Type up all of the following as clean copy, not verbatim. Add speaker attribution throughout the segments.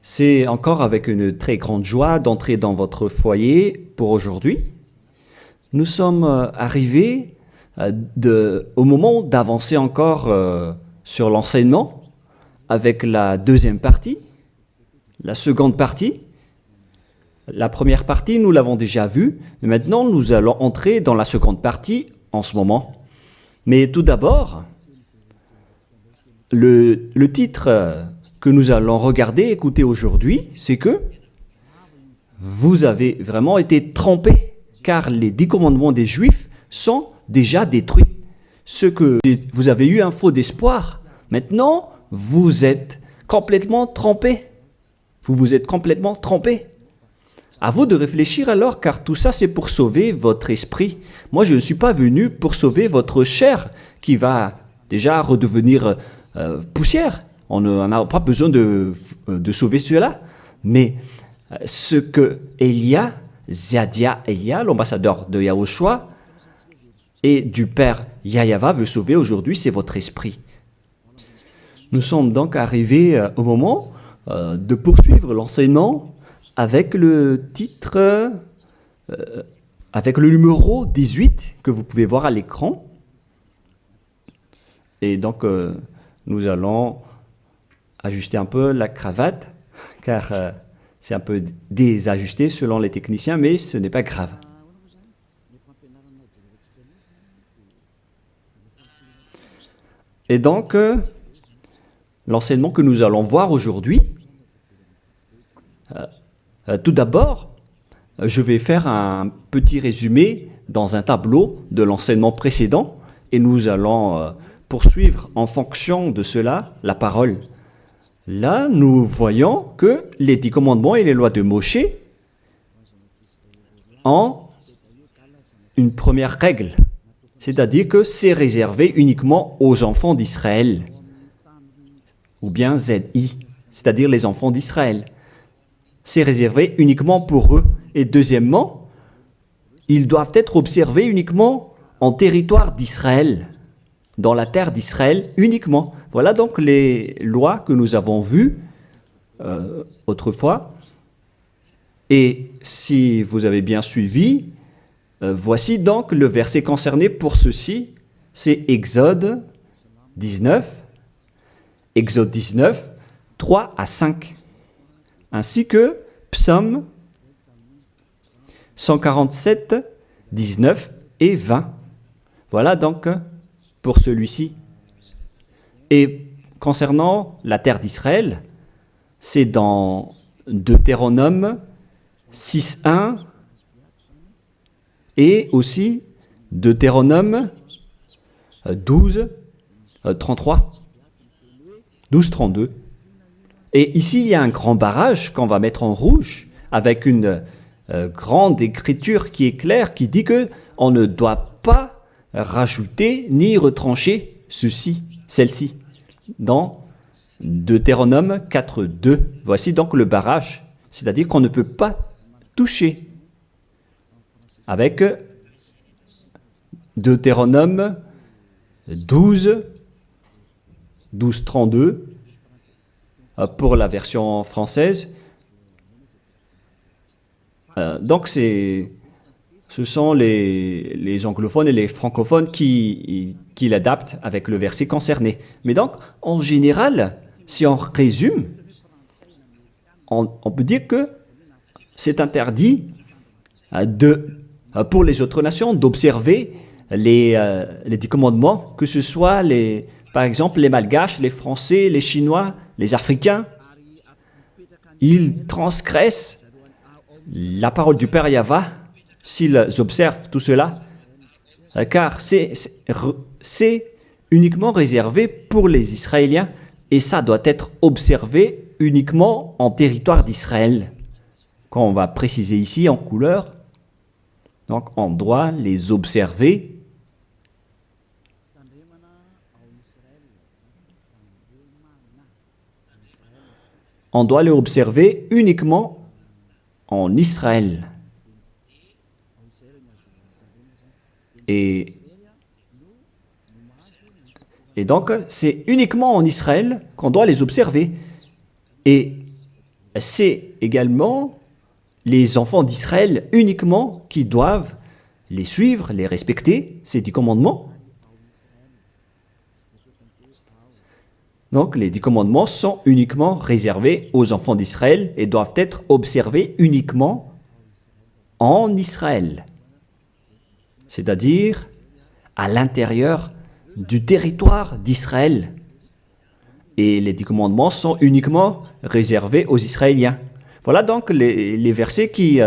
Speaker 1: C'est encore avec une très grande joie d'entrer dans votre foyer pour aujourd'hui. Nous sommes arrivés au moment d'avancer encore sur l'enseignement avec la deuxième partie, la seconde partie. La première partie, nous l'avons déjà vue, mais maintenant nous allons entrer dans la seconde partie en ce moment. Mais tout d'abord, le titre que nous allons regarder, écouter aujourd'hui, c'est que vous avez vraiment été trompés, car les 10 commandements des Juifs sont déjà détruits. Ce que vous avez eu un faux d'espoir, maintenant vous êtes complètement trompés. Vous vous êtes complètement trompés. À vous de réfléchir alors, car tout ça c'est pour sauver votre esprit. Moi je ne suis pas venu pour sauver votre chair qui va déjà redevenir poussière. On n'a pas besoin de sauver cela. Mais ce que Zadia Elia, l'ambassadeur de Yahushua et du Père Yahyawa veut sauver aujourd'hui, c'est votre esprit. Nous sommes donc arrivés au moment de poursuivre l'enseignement avec le titre, avec le numéro 18 que vous pouvez voir à l'écran. Et donc, nous allons ajuster un peu la cravate, car c'est un peu désajusté selon les techniciens, mais ce n'est pas grave. Et donc, l'enseignement que nous allons voir aujourd'hui, tout d'abord, je vais faire un petit résumé dans un tableau de l'enseignement précédent et nous allons poursuivre en fonction de cela la parole. Là, nous voyons que les 10 commandements et les lois de Moshe ont une première règle, c'est-à-dire que c'est réservé uniquement aux enfants d'Israël, ou bien ZI, c'est-à-dire les enfants d'Israël. C'est réservé uniquement pour eux. Et deuxièmement, ils doivent être observés uniquement en territoire d'Israël, dans la terre d'Israël uniquement. Voilà donc les lois que nous avons vues autrefois. Et si vous avez bien suivi, voici donc le verset concerné pour ceci, c'est Exode 19, 3 à 5. Ainsi que Psaume 147, 19 et 20. Voilà donc pour celui-ci. Et concernant la terre d'Israël, c'est dans Deutéronome 6.1 et aussi Deutéronome 12.33, 12.32. Et ici, il y a un grand barrage qu'on va mettre en rouge avec une grande écriture qui est claire, qui dit qu'on ne doit pas rajouter ni retrancher celle-ci, dans Deutéronome 4.2. Voici donc le barrage, c'est-à-dire qu'on ne peut pas toucher. Avec Deutéronome 12.32, pour la version française. Donc, ce sont les anglophones et les francophones qui l'adaptent avec le verset concerné. Mais donc, en général, si on résume, on peut dire que c'est interdit pour les autres nations d'observer les 10 commandements, que ce soit, par exemple, les Malgaches, les Français, les Chinois, les Africains. Ils transgressent la parole du Père Yahyawa s'ils observent tout cela, car c'est uniquement réservé pour les Israéliens et ça doit être observé uniquement en territoire d'Israël. Quand on va préciser ici en couleur, donc on doit les observer uniquement en Israël. Et Et donc, c'est uniquement en Israël qu'on doit les observer. Et c'est également les enfants d'Israël uniquement qui doivent les suivre, les respecter, ces 10 commandements. Donc, les 10 commandements sont uniquement réservés aux enfants d'Israël et doivent être observés uniquement en Israël, c'est-à-dire à l'intérieur du territoire d'Israël. Et les 10 commandements sont uniquement réservés aux Israéliens. Voilà donc les versets qui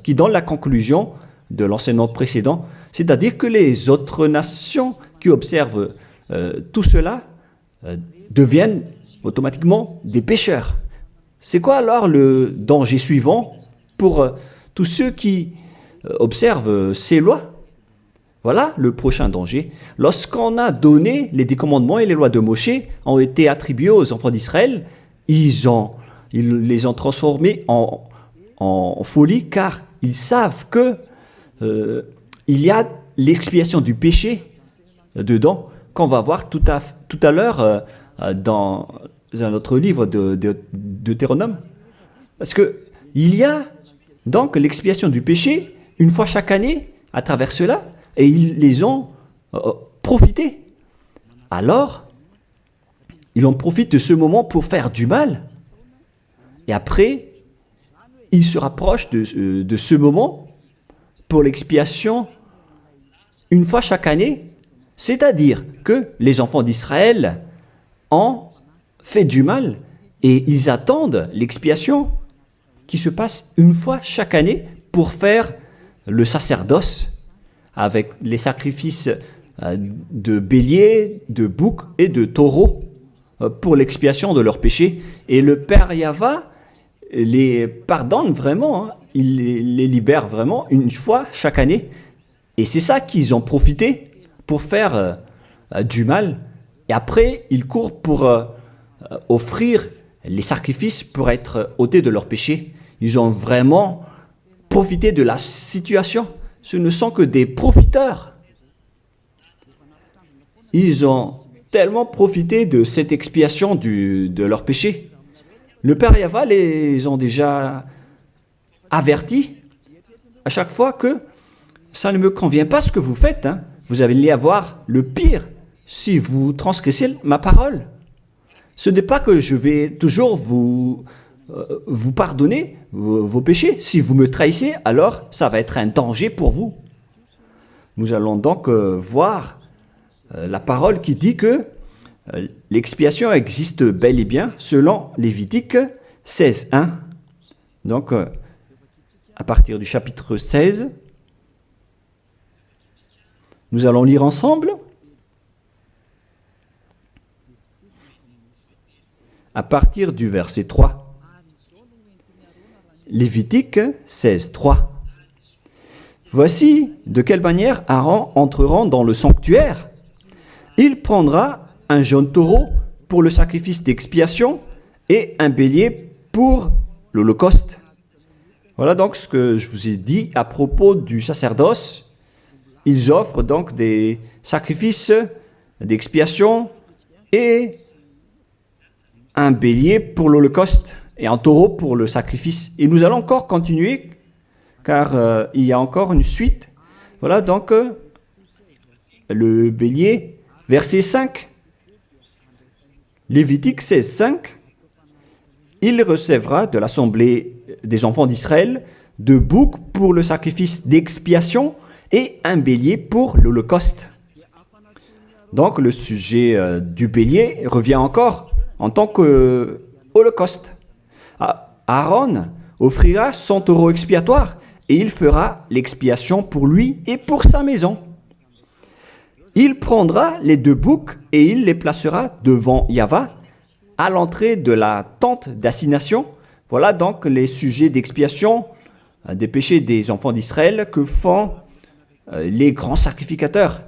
Speaker 1: donnent la conclusion de l'enseignement précédent, c'est-à-dire que les autres nations qui observent tout cela deviennent automatiquement des pécheurs. C'est quoi alors le danger suivant pour tous ceux qui observent ces lois? Voilà le prochain danger. Lorsqu'on a donné les 10 commandements et les lois de Moshe ont été attribués aux enfants d'Israël, ils les ont transformés en folie car ils savent que il y a l'expiation du péché dedans qu'on va voir tout à l'heure dans un autre livre de Deutéronome. Parce que il y a donc l'expiation du péché une fois chaque année à travers cela et ils les ont profité. Alors, ils en profitent de ce moment pour faire du mal. Et après, ils se rapprochent de ce moment pour l'expiation une fois chaque année. C'est-à-dire que les enfants d'Israël ont fait du mal et ils attendent l'expiation qui se passe une fois chaque année pour faire le sacerdoce avec les sacrifices de béliers, de boucs et de taureaux pour l'expiation de leurs péchés. Et le Père Yahva les pardonne vraiment, hein. Il les libère vraiment une fois chaque année. Et c'est ça qu'ils ont profité pour faire du mal. Et après, ils courent pour offrir les sacrifices pour être ôtés de leurs péchés. Ils ont vraiment profité de la situation. Ce ne sont que des profiteurs. Ils ont tellement profité de cette expiation de leurs péchés. Le Père Yahva les ont déjà avertis à chaque fois que ça ne me convient pas ce que vous faites, hein. Vous allez avoir le pire si vous transgressez ma parole. Ce n'est pas que je vais toujours vous pardonner vos péchés. Si vous me trahissez, alors ça va être un danger pour vous. Nous allons donc voir la parole qui dit que l'expiation existe bel et bien selon Lévitique 16.1. Donc, à partir du chapitre 16, nous allons lire ensemble. À partir du verset 3. Lévitique 16.3. Voici de quelle manière Aaron entrera dans le sanctuaire. Il prendra un jeune taureau pour le sacrifice d'expiation et un bélier pour l'holocauste. Voilà donc ce que je vous ai dit à propos du sacerdoce. Ils offrent donc des sacrifices d'expiation et un bélier pour l'holocauste et un taureau pour le sacrifice. Et nous allons encore continuer car il y a encore une suite. Voilà donc le bélier, verset 5. Lévitique 16.5. Il recevra de l'assemblée des enfants d'Israël 2 boucs pour le sacrifice d'expiation et un bélier pour l'holocauste. Donc le sujet du bélier revient encore en tant qu'holocauste. Aaron offrira son taureau expiatoire et il fera l'expiation pour lui et pour sa maison. Il prendra les 2 boucs et il les placera devant Yahva à l'entrée de la tente d'assignation. Voilà donc les sujets d'expiation des péchés des enfants d'Israël que font les grands sacrificateurs.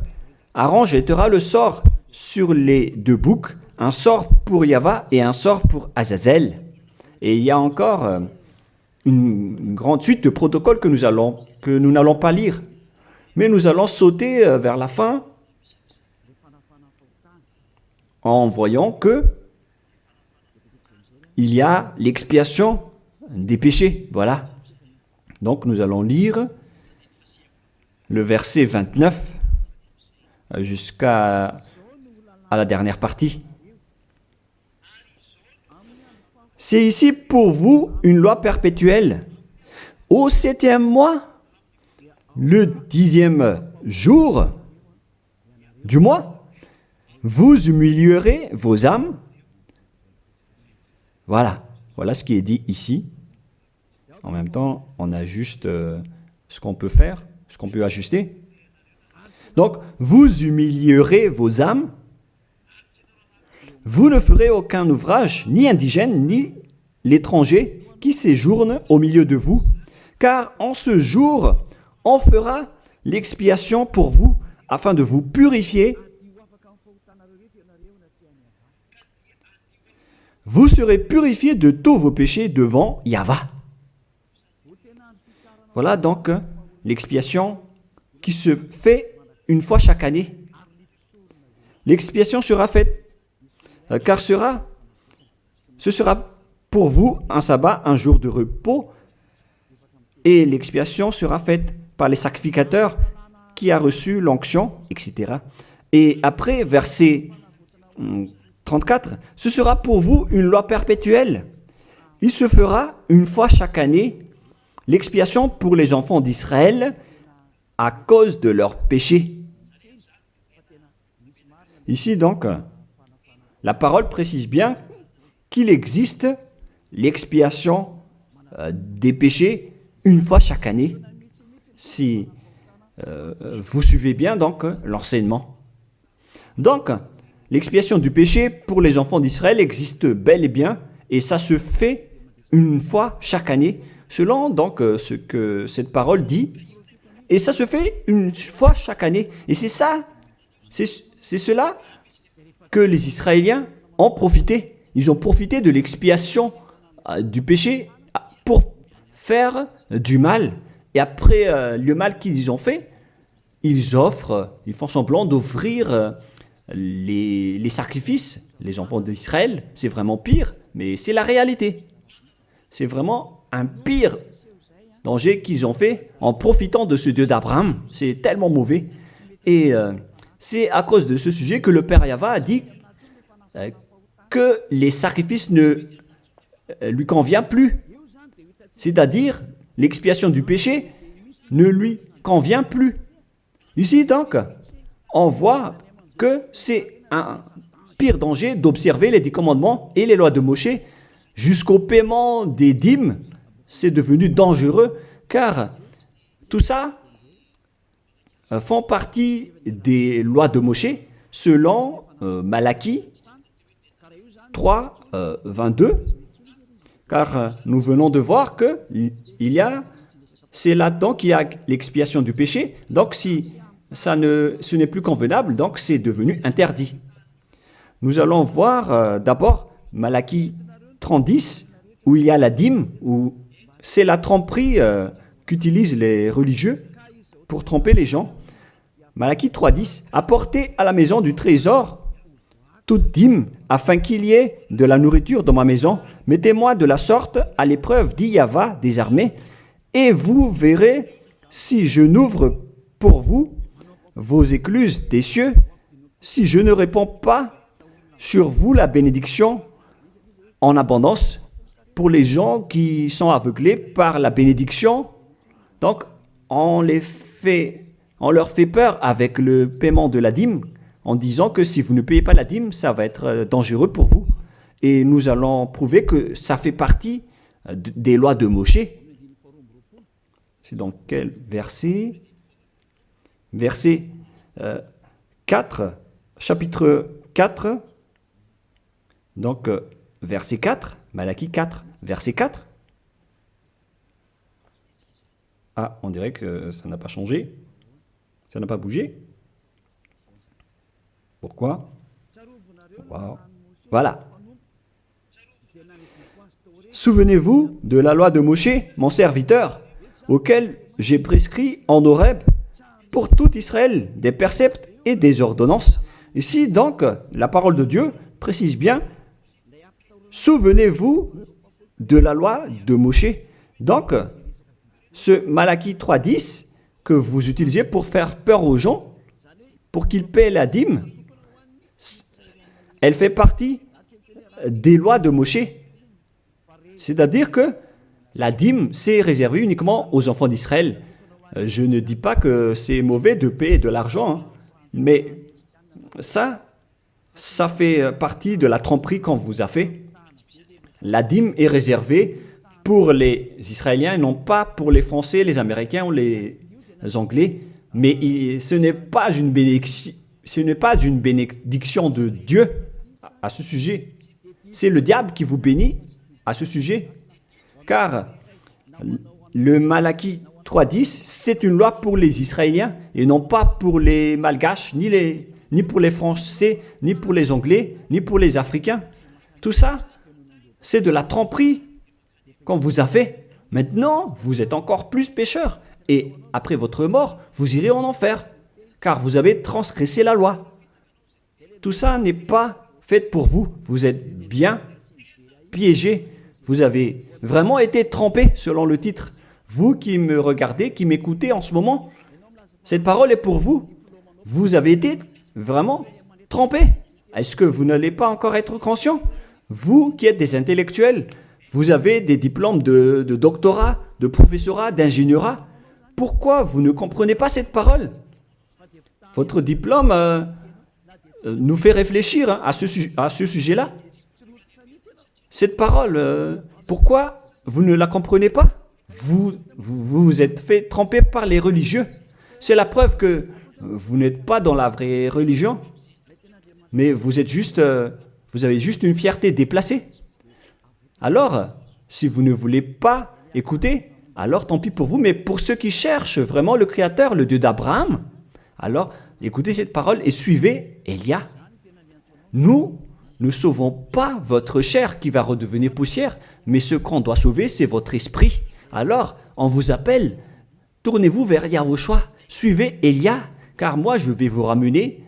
Speaker 1: Aaron jettera le sort sur les 2 boucs, un sort pour Yahva et un sort pour Azazel. Et il y a encore une grande suite de protocoles que nous n'allons pas lire. Mais nous allons sauter vers la fin en voyant que il y a l'expiation des péchés. Voilà. Donc nous allons lire le verset 29 jusqu'à la dernière partie. C'est ici pour vous une loi perpétuelle. Au 7e mois, le 10e jour du mois, vous humilierez vos âmes. Voilà ce qui est dit ici. En même temps, on ajuste ce qu'on peut faire, ce qu'on peut ajuster. Donc, vous humilierez vos âmes. Vous ne ferez aucun ouvrage, ni indigène, ni l'étranger, qui séjourne au milieu de vous, car en ce jour, on fera l'expiation pour vous, afin de vous purifier. Vous serez purifiés de tous vos péchés devant Yahva. Voilà donc l'expiation qui se fait une fois chaque année. L'expiation sera faite, car ce sera pour vous un sabbat, un jour de repos, et l'expiation sera faite par les sacrificateurs qui a reçu l'onction, etc. Et après, verset 34, ce sera pour vous une loi perpétuelle. Il se fera une fois chaque année l'expiation pour les enfants d'Israël à cause de leurs péchés. Ici donc, la parole précise bien qu'il existe l'expiation des péchés une fois chaque année. Si vous suivez bien donc l'enseignement. Donc, l'expiation du péché pour les enfants d'Israël existe bel et bien, et ça se fait une fois chaque année, selon donc ce que cette parole dit. Et ça se fait une fois chaque année. Et c'est ça, c'est cela que les Israéliens ont profité. Ils ont profité de l'expiation du péché pour faire du mal. Et après le mal qu'ils ont fait, ils font semblant d'offrir les sacrifices. Les enfants d'Israël, c'est vraiment pire, mais c'est la réalité. C'est vraiment un pire danger qu'ils ont fait en profitant de ce Dieu d'Abraham. C'est tellement mauvais. Et c'est à cause de ce sujet que le Père Yahva a dit que les sacrifices ne lui conviennent plus. C'est-à-dire, l'expiation du péché ne lui convient plus. Ici, donc, on voit que c'est un pire danger d'observer les 10 commandements et les lois de Moshe jusqu'au paiement des dîmes. C'est devenu dangereux car tout ça font partie des lois de Moshe selon Malachie 3, 22. Car nous venons de voir que c'est là-dedans qu'il y a l'expiation du péché. Donc si ce n'est plus convenable, donc c'est devenu interdit. Nous allons voir d'abord Malachie 30:10, où il y a la dîme, où c'est la tromperie qu'utilisent les religieux pour tromper les gens. Malachie 3:10, apportez à la maison du trésor toute dîme, afin qu'il y ait de la nourriture dans ma maison. Mettez-moi de la sorte à l'épreuve, dit Yahva des armées, et vous verrez si je n'ouvre pour vous vos écluses des cieux, si je ne répands pas sur vous la bénédiction en abondance. Pour les gens qui sont aveuglés par la bénédiction, donc on leur fait peur avec le paiement de la dîme, en disant que si vous ne payez pas la dîme, ça va être dangereux pour vous. Et nous allons prouver que ça fait partie des lois de Moshe. C'est dans quel verset? Verset 4, chapitre 4, donc verset 4, Malachie 4, verset 4. Ah, on dirait que ça n'a pas changé, ça n'a pas bougé. Pourquoi? Wow. Voilà. Souvenez-vous de la loi de Moshe, mon serviteur, auquel j'ai prescrit en Horeb pour tout Israël des préceptes et des ordonnances. Ici, donc, la parole de Dieu précise bien, souvenez-vous de la loi de Moshe. Donc, ce Malachie 3.10 que vous utilisez pour faire peur aux gens, pour qu'ils paient la dîme, elle fait partie des lois de Moshe. C'est-à-dire que la dîme, c'est réservé uniquement aux enfants d'Israël. Je ne dis pas que c'est mauvais de payer de l'argent, hein, mais ça fait partie de la tromperie qu'on vous a fait. La dîme est réservée pour les Israéliens et non pas pour les Français, les Américains ou les Anglais. Mais ce n'est pas une bénédiction de Dieu à ce sujet. C'est le diable qui vous bénit à ce sujet. Car le Malachie 3.10, c'est une loi pour les Israéliens et non pas pour les Malgaches, ni pour les Français, ni pour les Anglais, ni pour les Africains. Tout ça, c'est de la tromperie qu'on vous a fait. Maintenant, vous êtes encore plus pécheurs. Et après votre mort, vous irez en enfer, car vous avez transgressé la loi. Tout ça n'est pas fait pour vous. Vous êtes bien piégés. Vous avez vraiment été trempés, selon le titre. Vous qui me regardez, qui m'écoutez en ce moment, cette parole est pour vous. Vous avez été vraiment trempés. Est-ce que vous n'allez pas encore être conscient? Vous qui êtes des intellectuels, vous avez des diplômes de doctorat, de professorat, d'ingénierat. Pourquoi vous ne comprenez pas cette parole? Votre diplôme nous fait réfléchir à ce sujet-là. Cette parole, pourquoi vous ne la comprenez pas? Vous êtes fait tromper par les religieux. C'est la preuve que vous n'êtes pas dans la vraie religion, mais vous avez juste une fierté déplacée. Alors, si vous ne voulez pas écouter, alors tant pis pour vous, mais pour ceux qui cherchent vraiment le Créateur, le Dieu d'Abraham, alors écoutez cette parole et suivez Élia. Nous ne sauvons pas votre chair qui va redevenir poussière, mais ce qu'on doit sauver, c'est votre esprit. Alors, on vous appelle, tournez-vous vers Yahushua, suivez Élia, car moi je vais vous ramener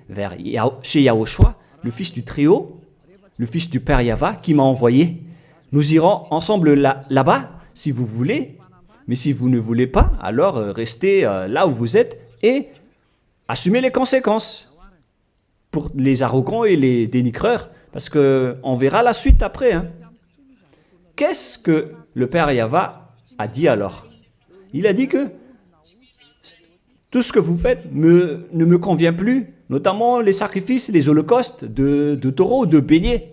Speaker 1: chez Yahushua, le fils du Très-Haut, le fils du Père Yahva qui m'a envoyé. Nous irons ensemble là-bas, si vous voulez, mais si vous ne voulez pas, alors restez là où vous êtes et assumez les conséquences pour les arrogants et les dénigreurs, parce qu'on verra la suite après. Hein. Qu'est-ce que le Père Yahva a dit alors? Il a dit que tout ce que vous faites ne me convient plus, notamment les sacrifices, les holocaustes de taureaux, de béliers.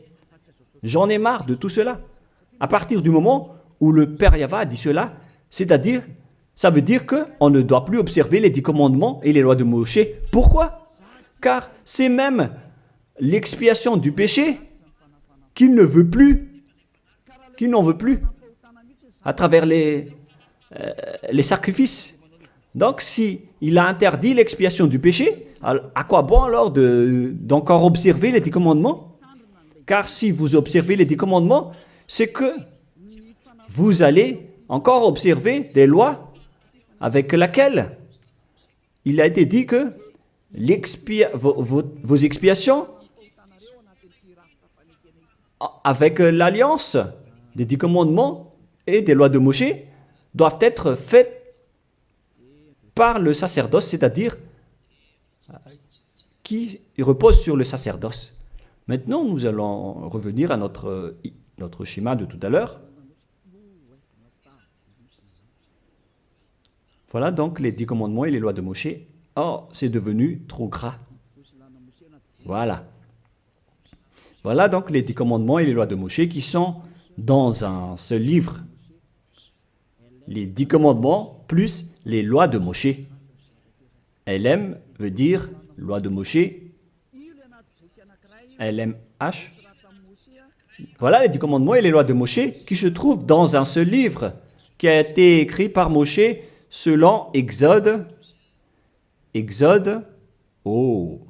Speaker 1: J'en ai marre de tout cela. À partir du moment où le Père Yahva a dit cela, c'est-à-dire, ça veut dire qu'on ne doit plus observer les 10 commandements et les lois de Moshe. Pourquoi? Car c'est même l'expiation du péché qu'il ne veut plus, qu'il n'en veut plus, à travers les sacrifices. Donc, si il a interdit l'expiation du péché, à quoi bon alors d'encore observer les 10 commandements? Car si vous observez les 10 commandements, c'est que vous allez encore observer des lois avec lesquelles il a été dit que vos expiations avec l'alliance des 10 commandements et des lois de Moshe doivent être faites par le sacerdoce, c'est-à-dire qui repose sur le sacerdoce. Maintenant, nous allons revenir à notre schéma de tout à l'heure. Voilà donc les 10 commandements et les lois de Moshe. Oh, c'est devenu trop gras. Voilà. Voilà donc les 10 commandements et les lois de Moshe qui sont dans un seul livre. Les 10 commandements plus les lois de Moshe. LM veut dire loi de Moshe. LMH. Voilà les 10 commandements et les lois de Moshe qui se trouvent dans un seul livre qui a été écrit par Moshe selon Exode. Exode. Oh.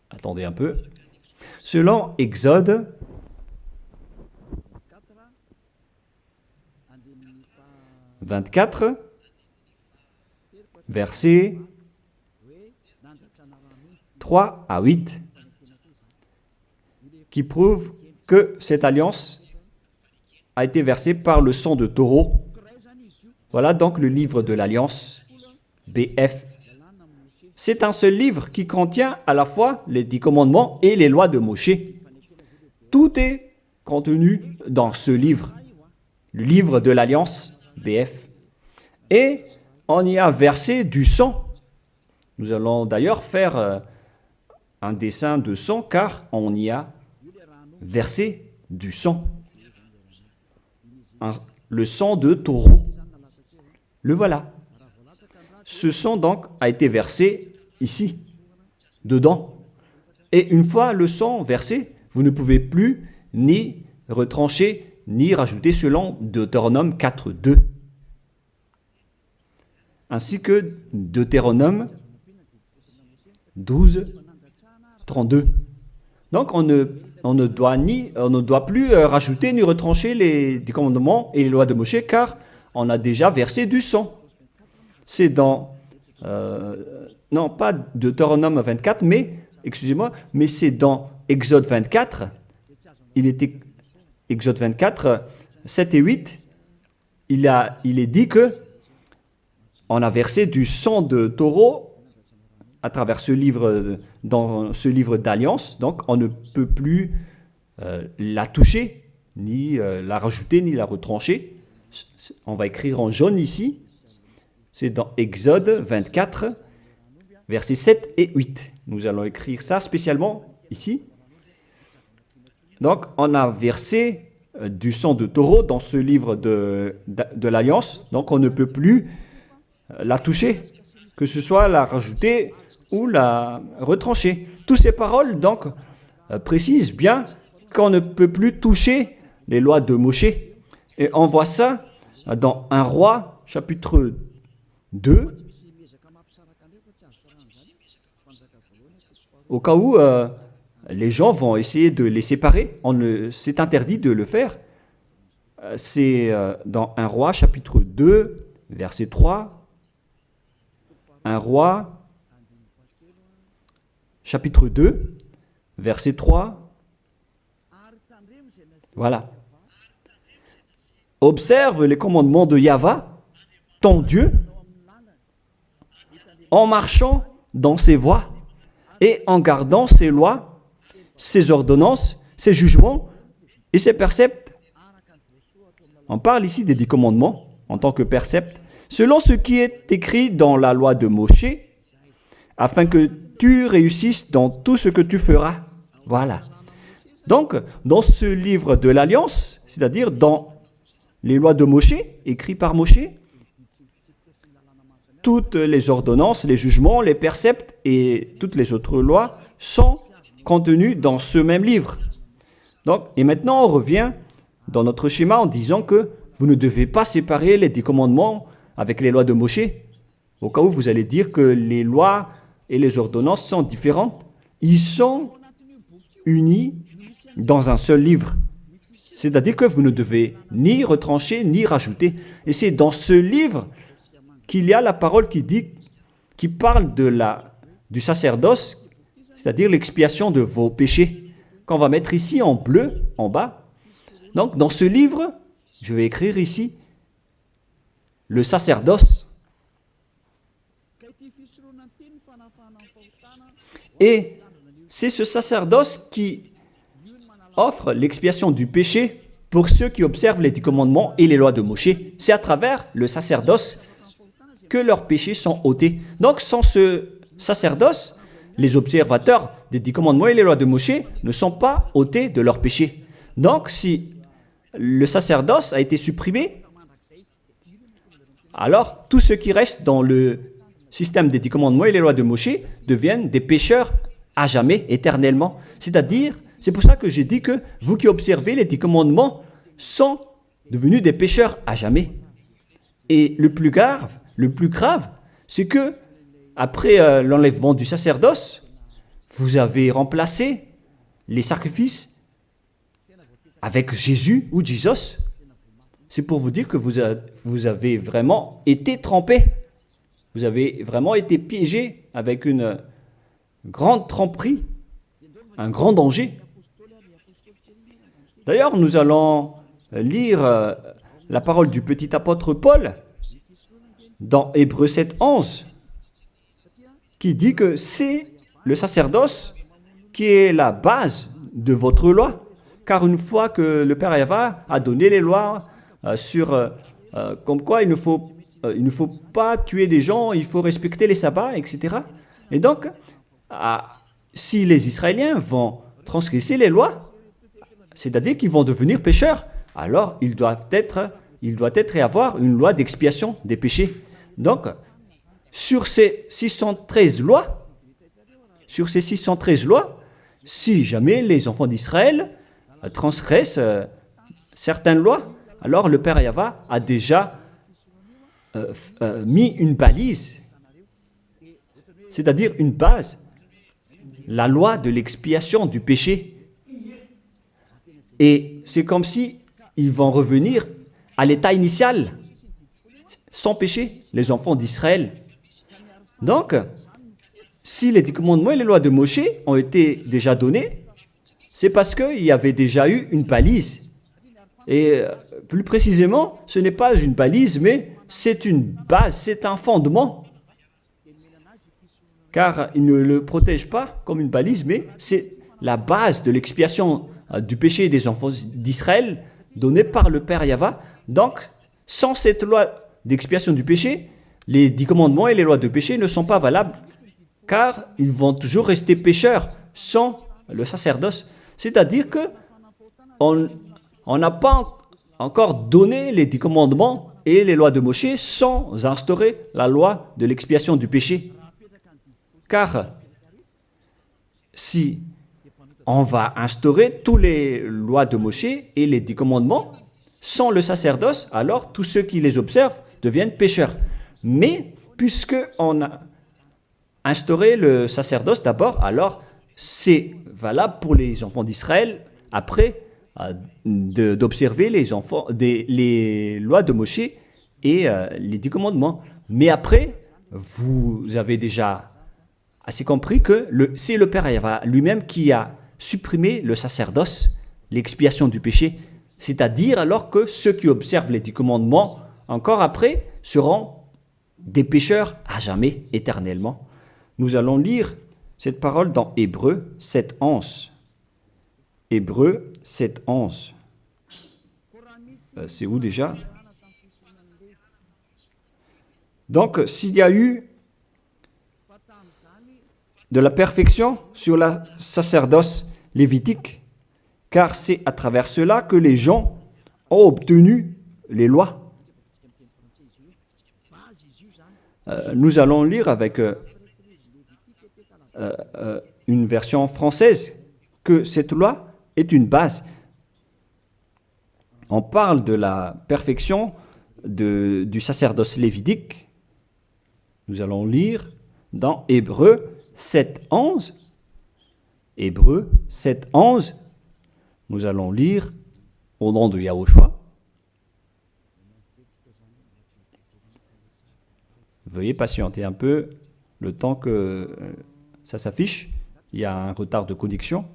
Speaker 1: Attendez un peu. Selon Exode 24, verset 3 à 8, qui prouve que cette alliance a été versée par le sang de taureau. Voilà donc le livre de l'Alliance, BF. C'est un seul livre qui contient à la fois les 10 commandements et les lois de Moshe. Tout est contenu dans ce livre, le livre de l'Alliance, BF. Et on y a versé du sang. Nous allons d'ailleurs faire un dessin de sang car on y a versé du sang. Le sang de taureau. Le voilà. Ce sang donc a été versé ici, dedans. Et une fois le sang versé, vous ne pouvez plus ni retrancher, ni rajouter selon Deutéronome 4, 2. Ainsi que Deutéronome 12, 32. Donc on ne doit plus rajouter ni retrancher les commandements et les lois de Moshe car on a déjà versé du sang. C'est dans, non pas Deutéronome 24, mais, excusez-moi, mais c'est dans Exode 24. Il était Exode 24, 7 et 8. Il est dit que on a versé du sang de taureau à travers ce livre, dans ce livre d'alliance. Donc on ne peut plus la toucher, ni la rajouter, ni la retrancher. On va écrire en jaune ici. C'est dans Exode 24, versets 7 et 8. Nous allons écrire ça spécialement ici. Donc, on a versé du sang de taureau dans ce livre de l'Alliance. Donc, on ne peut plus la toucher, que ce soit la rajouter ou la retrancher. Toutes ces paroles, donc, précisent bien qu'on ne peut plus toucher les lois de Moshe. Et on voit ça dans 1 Roi, chapitre 2, au cas où les gens vont essayer de les séparer. C'est interdit de le faire. C'est dans 1 Roi, chapitre 2, verset 3. 1 Roi, chapitre 2, verset 3. Voilà. Observe les commandements de Yahvé, ton Dieu, en marchant dans ses voies et en gardant ses lois, ses ordonnances, ses jugements et ses préceptes. On parle ici des 10 commandements en tant que préceptes, selon ce qui est écrit dans la loi de Moshe, afin que tu réussisses dans tout ce que tu feras. Voilà. Donc, dans ce livre de l'Alliance, c'est-à-dire dans les lois de Moshe, écrites par Moshe, toutes les ordonnances, les jugements, les préceptes et toutes les autres lois sont contenues dans ce même livre. Donc, et maintenant, on revient dans notre schéma en disant que vous ne devez pas séparer les 10 commandements avec les lois de Moshe. Au cas où vous allez dire que les lois et les ordonnances sont différentes, ils sont unis dans un seul livre. C'est-à-dire que vous ne devez ni retrancher ni rajouter. Et c'est dans ce livre qu'il y a la parole qui parle du sacerdoce, c'est-à-dire l'expiation de vos péchés, qu'on va mettre ici en bleu, en bas. Donc, dans ce livre, je vais écrire ici le sacerdoce. Et c'est ce sacerdoce qui offre l'expiation du péché pour ceux qui observent les 10 commandements et les lois de Moshe. C'est à travers le sacerdoce que leurs péchés sont ôtés. Donc, sans ce sacerdoce, les observateurs des 10 commandements et les lois de Moshe ne sont pas ôtés de leurs péchés. Donc, si le sacerdoce a été supprimé, alors tout ce qui reste dans le système des 10 commandements et les lois de Moshe deviennent des pécheurs à jamais, éternellement. C'est-à-dire, c'est pour ça que j'ai dit que vous qui observez les 10 commandements sont devenus des pécheurs à jamais. Et le plus grave, c'est que après l'enlèvement du sacerdoce, vous avez remplacé les sacrifices avec Jésus ou Jesus. C'est pour vous dire que vous avez vraiment été trompé. Vous avez vraiment été piégé avec une grande tromperie, un grand danger. D'ailleurs, nous allons lire la parole du petit apôtre Paul dans Hébreux 7, 11, qui dit que c'est le sacerdoce qui est la base de votre loi. Car une fois que le Père Yahva a donné les lois comme quoi il ne faut pas tuer des gens, il faut respecter les sabbats, etc. Et donc, si les Israéliens vont transgresser les lois, c'est-à-dire qu'ils vont devenir pécheurs, alors il doit être et avoir une loi d'expiation des péchés. Donc, sur ces 613 lois, si jamais les enfants d'Israël transgressent certaines lois, alors le Père Yahva a déjà mis une balise, c'est-à-dire une base, la loi de l'expiation du péché. Et c'est comme si ils vont revenir à l'état initial, sans péché, les enfants d'Israël. Donc, si les 10 commandements et les lois de Moshe ont été déjà donnés, c'est parce qu'il y avait déjà eu une balise. Et plus précisément, ce n'est pas une balise, mais c'est une base, c'est un fondement. Car il ne le protège pas comme une balise, mais c'est la base de l'expiation du péché des enfants d'Israël donnée par le Père Yahva. Donc, sans cette loi d'expiation du péché, les 10 commandements et les lois de péché ne sont pas valables, car ils vont toujours rester pécheurs sans le sacerdoce. C'est-à-dire que on n'a pas encore donné les 10 commandements et les lois de Moshe sans instaurer la loi de l'expiation du péché. Car si on va instaurer toutes les lois de Moshe et les 10 commandements sans le sacerdoce, alors tous ceux qui les observent deviennent pécheurs. Mais puisqu'on a instauré le sacerdoce d'abord, alors c'est valable pour les enfants d'Israël après d'observer les lois de Moshe et les 10 commandements. Mais après, vous avez déjà assez compris que c'est le Père Yahva lui-même qui a supprimé le sacerdoce, l'expiation du péché. C'est-à-dire alors que ceux qui observent les 10 commandements, encore après, seront des pécheurs à jamais, éternellement. Nous allons lire cette parole dans Hébreux 7, 11. Hébreux 7, 11. C'est où déjà? Donc, s'il y a eu de la perfection sur la sacerdoce lévitique, car c'est à travers cela que les gens ont obtenu les lois. Nous allons lire avec une version française que cette loi est une base. On parle de la perfection du sacerdoce lévitique. Nous allons lire dans Hébreux 7, 11. Hébreux 7, 11. Nous allons lire au nom de Yahushua. Veuillez patienter un peu le temps que ça s'affiche. Il y a un retard de connexion.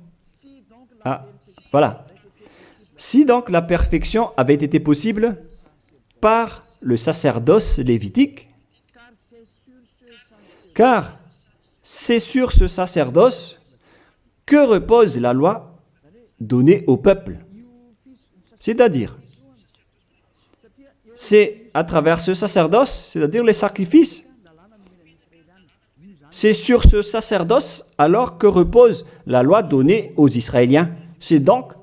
Speaker 1: Ah, voilà. Si donc la perfection avait été possible par le sacerdoce lévitique, car c'est sur ce sacerdoce que repose la loi donnée au peuple. C'est-à-dire, c'est à travers ce sacerdoce, c'est-à-dire les sacrifices, c'est sur ce sacerdoce alors que repose la loi donnée aux Israéliens. C'est donc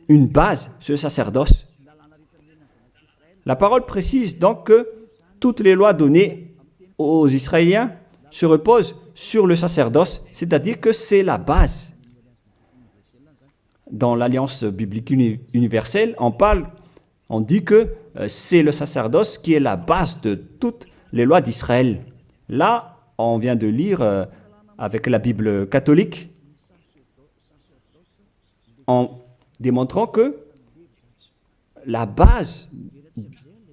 Speaker 1: une base, ce sacerdoce. La parole précise donc que toutes les lois données aux Israéliens se reposent sur le sacerdoce, c'est-à-dire que c'est la base. Dans l'Alliance biblique universelle, on dit que c'est le sacerdoce qui est la base de toutes les lois d'Israël. Là, on vient de lire avec la Bible catholique, en démontrant que la base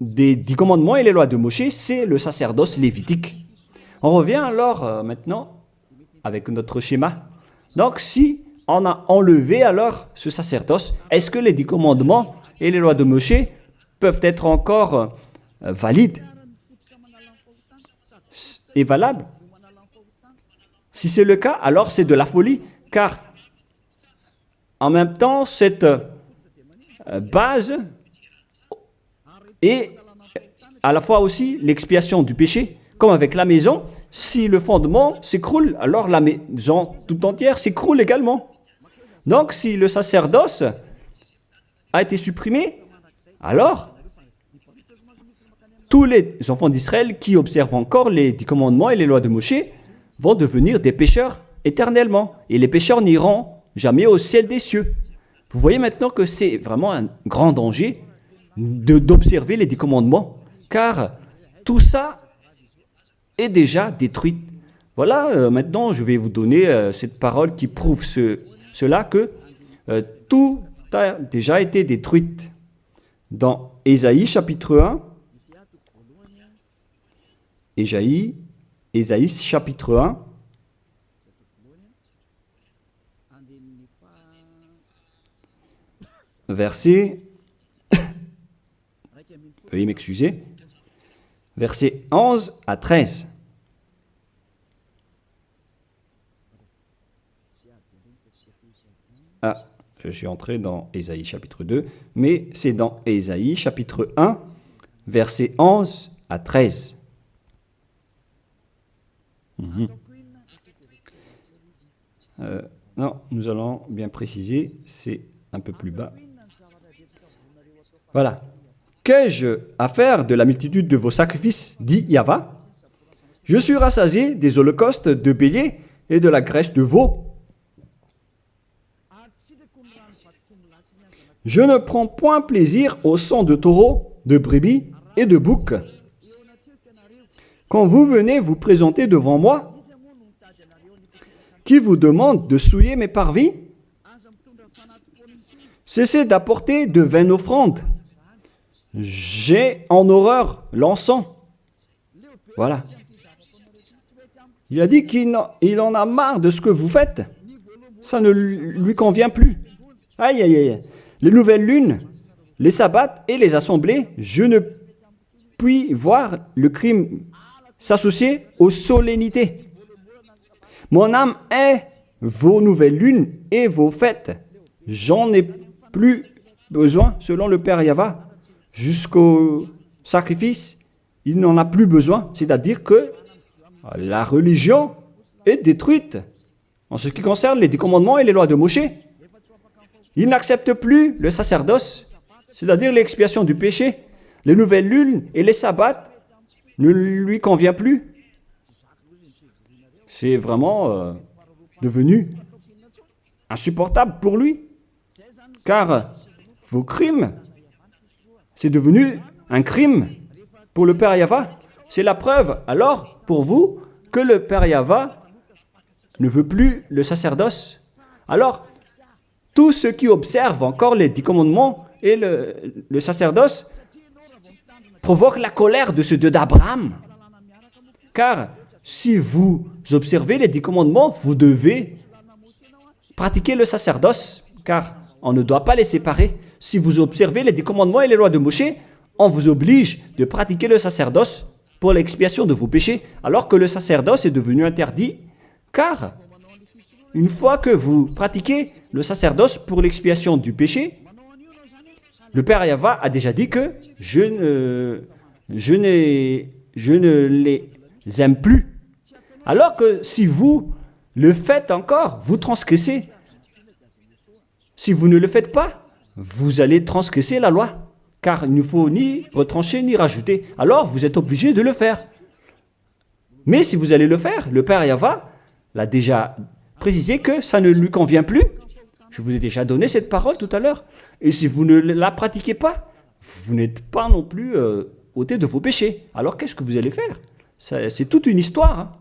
Speaker 1: des 10 commandements et les lois de Moshe, c'est le sacerdoce lévitique. On revient alors maintenant avec notre schéma. Donc, si on a enlevé alors ce sacerdoce, est-ce que les 10 commandements et les lois de Moshe peuvent être encore valides et valables? Si c'est le cas, alors c'est de la folie, car en même temps, cette base est à la fois aussi l'expiation du péché, comme avec la maison. Si le fondement s'écroule, alors la maison tout entière s'écroule également. Donc, si le sacerdoce a été supprimé, alors tous les enfants d'Israël qui observent encore les 10 commandements et les lois de Moshe vont devenir des pécheurs éternellement. Et les pécheurs n'iront jamais au ciel des cieux. Vous voyez maintenant que c'est vraiment un grand danger d'observer les 10 commandements, car tout ça est déjà détruit. Voilà, maintenant je vais vous donner cette parole qui prouve cela, que tout a déjà été détruit. Dans Ésaïe chapitre 1, Ésaïe chapitre 1, verset, veuillez m'excuser, verset 11 à 13. Ah, je suis entré dans Ésaïe chapitre 2, mais c'est dans Ésaïe chapitre 1, verset 11 à 13. Non, nous allons bien préciser, c'est un peu plus bas. Voilà. Qu'ai-je à faire de la multitude de vos sacrifices, dit Yahva? Je suis rassasié des holocaustes de béliers et de la graisse de veau. Je ne prends point plaisir au sang de taureaux, de brebis et de boucs. Quand vous venez vous présenter devant moi, qui vous demande de souiller mes parvis? Cessez d'apporter de vaines offrandes. J'ai en horreur l'encens. Voilà. Il a dit qu'il en a marre de ce que vous faites. Ça ne lui convient plus. Aïe, aïe, aïe. Les nouvelles lunes, les sabbats et les assemblées, je ne puis voir le crime s'associer aux solennités. Mon âme est vos nouvelles lunes et vos fêtes. J'en ai plus besoin, selon le Père Yahva. Jusqu'au sacrifice, il n'en a plus besoin. C'est-à-dire que la religion est détruite en ce qui concerne les 10 commandements et les lois de Moshe. Il n'accepte plus le sacerdoce, c'est-à-dire l'expiation du péché. Les nouvelles lunes et les sabbats ne lui conviennent plus. C'est vraiment devenu insupportable pour lui, car vos crimes, c'est devenu un crime pour le Père Yahva. C'est la preuve, alors, pour vous, que le Père Yahva ne veut plus le sacerdoce. Alors, tous ceux qui observent encore les 10 commandements et le sacerdoce provoquent la colère de ce Dieu d'Abraham. Car si vous observez les 10 commandements, vous devez pratiquer le sacerdoce, car on ne doit pas les séparer. Si vous observez les 10 commandements et les lois de Moshe, on vous oblige de pratiquer le sacerdoce pour l'expiation de vos péchés, alors que le sacerdoce est devenu interdit, car une fois que vous pratiquez le sacerdoce pour l'expiation du péché, le Père Yahva a déjà dit que je ne les aime plus. Alors que si vous le faites encore, vous transgressez. Si vous ne le faites pas, vous allez transgresser la loi, car il ne faut ni retrancher ni rajouter. Alors vous êtes obligé de le faire. Mais si vous allez le faire, le Père Yahva l'a déjà précisé que ça ne lui convient plus. Je vous ai déjà donné cette parole tout à l'heure. Et si vous ne la pratiquez pas, vous n'êtes pas non plus ôté de vos péchés. Alors qu'est-ce que vous allez faire? C'est toute une histoire. Hein.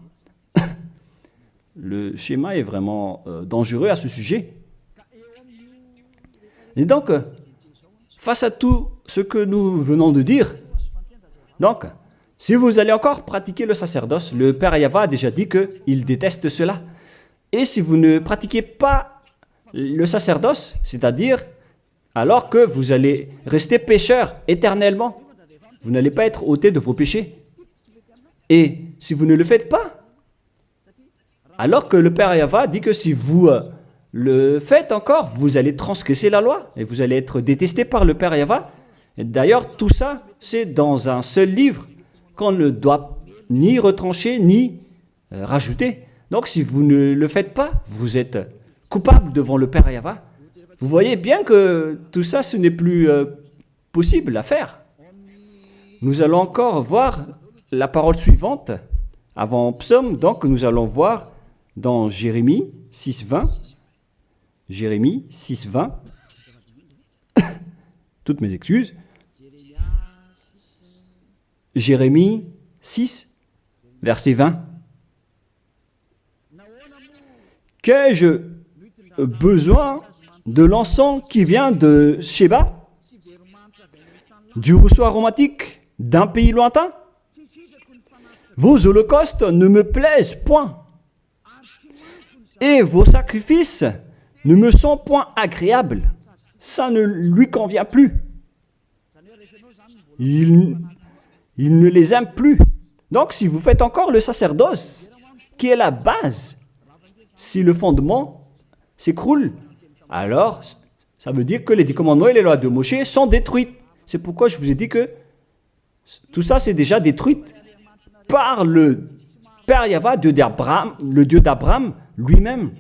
Speaker 1: Le schéma est vraiment dangereux à ce sujet. Et donc, face à tout ce que nous venons de dire, donc, si vous allez encore pratiquer le sacerdoce, le Père Yahva a déjà dit qu'il déteste cela. Et si vous ne pratiquez pas le sacerdoce, c'est-à-dire alors que vous allez rester pécheur éternellement, vous n'allez pas être ôté de vos péchés. Et si vous ne le faites pas, alors que le Père Yahva dit que si vous le faites encore, vous allez transgresser la loi et vous allez être détesté par le Père Yahva. Et d'ailleurs, tout ça, c'est dans un seul livre qu'on ne doit ni retrancher ni rajouter. Donc, si vous ne le faites pas, vous êtes coupable devant le Père Yahva. Vous voyez bien que tout ça, ce n'est plus possible à faire. Nous allons encore voir la parole suivante avant Psaume. Donc, nous allons voir dans Jérémie 6.20. Jérémie 6.20. Toutes mes excuses. Jérémie 6, verset 20. Qu'ai-je besoin de l'encens qui vient de Sheba, du rousseau aromatique d'un pays lointain? Vos holocaustes ne me plaisent point, et vos sacrifices ne me sont point agréables. Ça ne lui convient plus. Il ne les aime plus. Donc, si vous faites encore le sacerdoce, qui est la base, si le fondement s'écroule, alors ça veut dire que les 10 commandements et les lois de Moshe sont détruites. C'est pourquoi je vous ai dit que tout ça, c'est déjà détruit par le Père Yahva, le Dieu d'Abraham lui-même.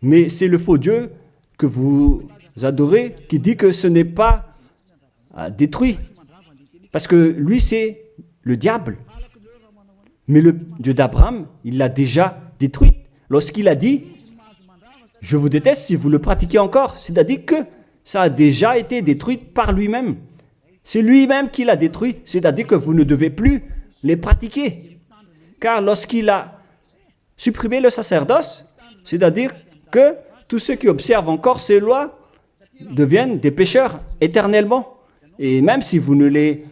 Speaker 1: Mais c'est le faux Dieu que vous adorez qui dit que ce n'est pas détruit. Parce que lui, c'est le diable. Mais le Dieu d'Abraham, il l'a déjà détruit. Lorsqu'il a dit, je vous déteste si vous le pratiquez encore, c'est-à-dire que ça a déjà été détruit par lui-même. C'est lui-même qui l'a détruit, c'est-à-dire que vous ne devez plus les pratiquer. Car lorsqu'il a supprimé le sacerdoce, c'est-à-dire que tous ceux qui observent encore ces lois deviennent des pécheurs éternellement. Et même si vous ne les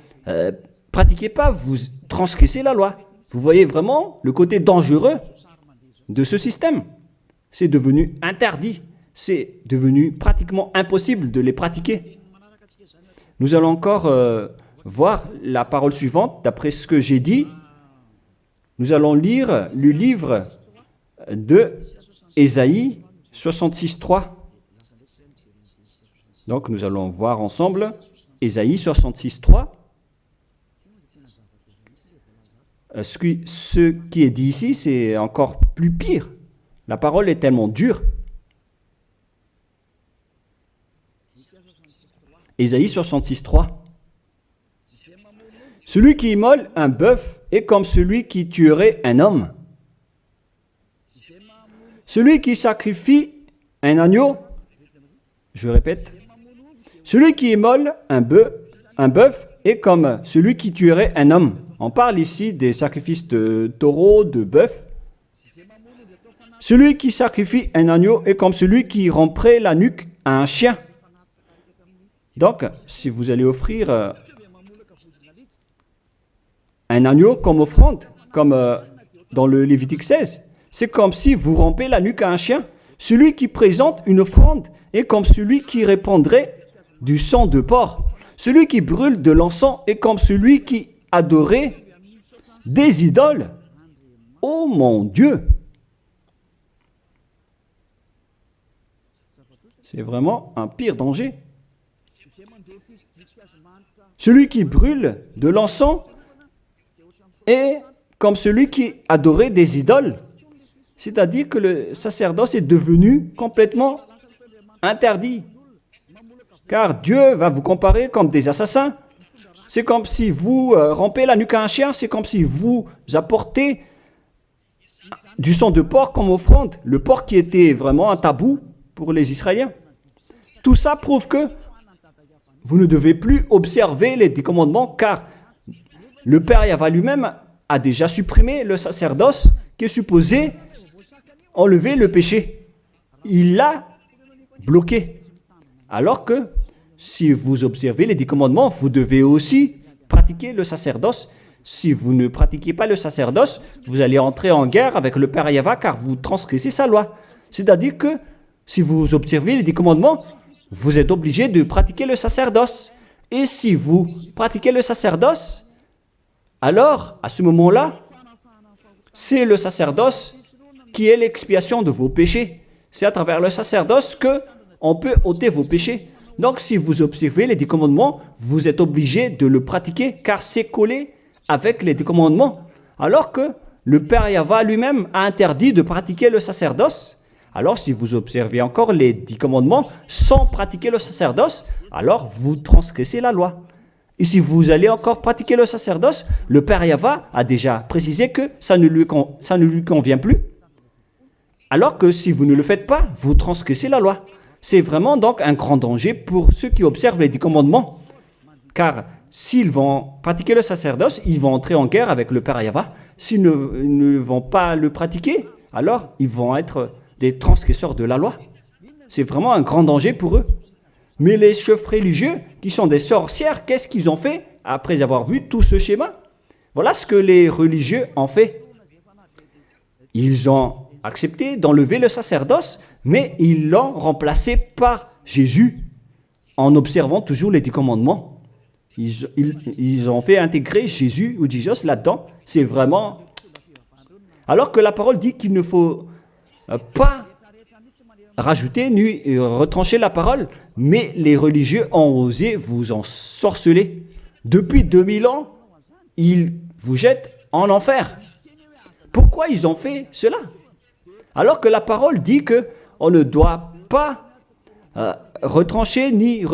Speaker 1: pratiquez pas, vous transgressez la loi. Vous voyez vraiment le côté dangereux de ce système. C'est devenu interdit. C'est devenu pratiquement impossible de les pratiquer. Nous allons encore voir la parole suivante. D'après ce que j'ai dit, nous allons lire le livre de Ésaïe 66.3. Donc nous allons voir ensemble Ésaïe 66.3. Ce qui est dit ici, c'est encore plus pire. La parole est tellement dure. Ésaïe 66.3. Celui qui immole un bœuf est comme celui qui tuerait un homme. Celui qui sacrifie un agneau, je répète, celui qui immole un bœuf est comme celui qui tuerait un homme. On parle ici des sacrifices de taureau, de bœuf. Celui qui sacrifie un agneau est comme celui qui romprait la nuque à un chien. Donc, si vous allez offrir un agneau comme offrande, comme dans le Lévitique 16, c'est comme si vous rompez la nuque à un chien. Celui qui présente une offrande est comme celui qui répandrait du sang de porc. Celui qui brûle de l'encens est comme celui qui adorait des idoles. Oh mon Dieu! C'est vraiment un pire danger. Celui qui brûle de l'encens est comme celui qui adorait des idoles. C'est-à-dire que le sacerdoce est devenu complètement interdit. Car Dieu va vous comparer comme des assassins. C'est comme si vous rompez la nuque à un chien, c'est comme si vous apportez du sang de porc comme offrande. Le porc qui était vraiment un tabou pour les Israéliens. Tout ça prouve que vous ne devez plus observer les 10 commandements car le Père Yahva lui-même a déjà supprimé le sacerdoce qui est supposé enlever le péché. Il l'a bloqué. Alors que si vous observez les 10 commandements, vous devez aussi pratiquer le sacerdoce Si vous ne pratiquez pas le sacerdoce, vous allez entrer en guerre avec le Père Yahva car vous transgressez sa loi. C'est-à-dire que si vous observez les 10 commandements, vous êtes obligé de pratiquer le sacerdoce. Et si vous pratiquez le sacerdoce, alors, à ce moment-là, c'est le sacerdoce qui est l'expiation de vos péchés. C'est à travers le sacerdoce qu'on peut ôter vos péchés. Donc, si vous observez les 10 commandements, vous êtes obligé de le pratiquer car c'est collé avec les 10 commandements. Alors que le Père Yahva lui-même a interdit de pratiquer le sacerdoce. Alors, si vous observez encore les 10 commandements sans pratiquer le sacerdoce, alors vous transgressez la loi. Et si vous allez encore pratiquer le sacerdoce, le Père Yahva a déjà précisé que ça ne lui convient plus. Alors que si vous ne le faites pas, vous transgressez la loi. C'est vraiment donc un grand danger pour ceux qui observent les 10 commandements. Car s'ils vont pratiquer le sacerdoce, ils vont entrer en guerre avec le Père Yahva. S'ils ne vont pas le pratiquer, alors ils vont être des transgresseurs de la loi. C'est vraiment un grand danger pour eux. Mais les chefs religieux, qui sont des sorcières, qu'est-ce qu'ils ont fait après avoir vu tout ce schéma? Voilà ce que les religieux ont fait. Ils ont accepté d'enlever le sacerdoce, mais ils l'ont remplacé par Jésus, en observant toujours les 10 commandements. Ils ont fait intégrer Jésus ou Jesus là-dedans. C'est vraiment... Alors que la parole dit qu'il ne faut pas rajouter ni retrancher la parole, mais les religieux ont osé vous ensorceler. Depuis 2000 ans, ils vous jettent en enfer. Pourquoi ils ont fait cela? Alors que la parole dit qu'on ne doit pas retrancher ni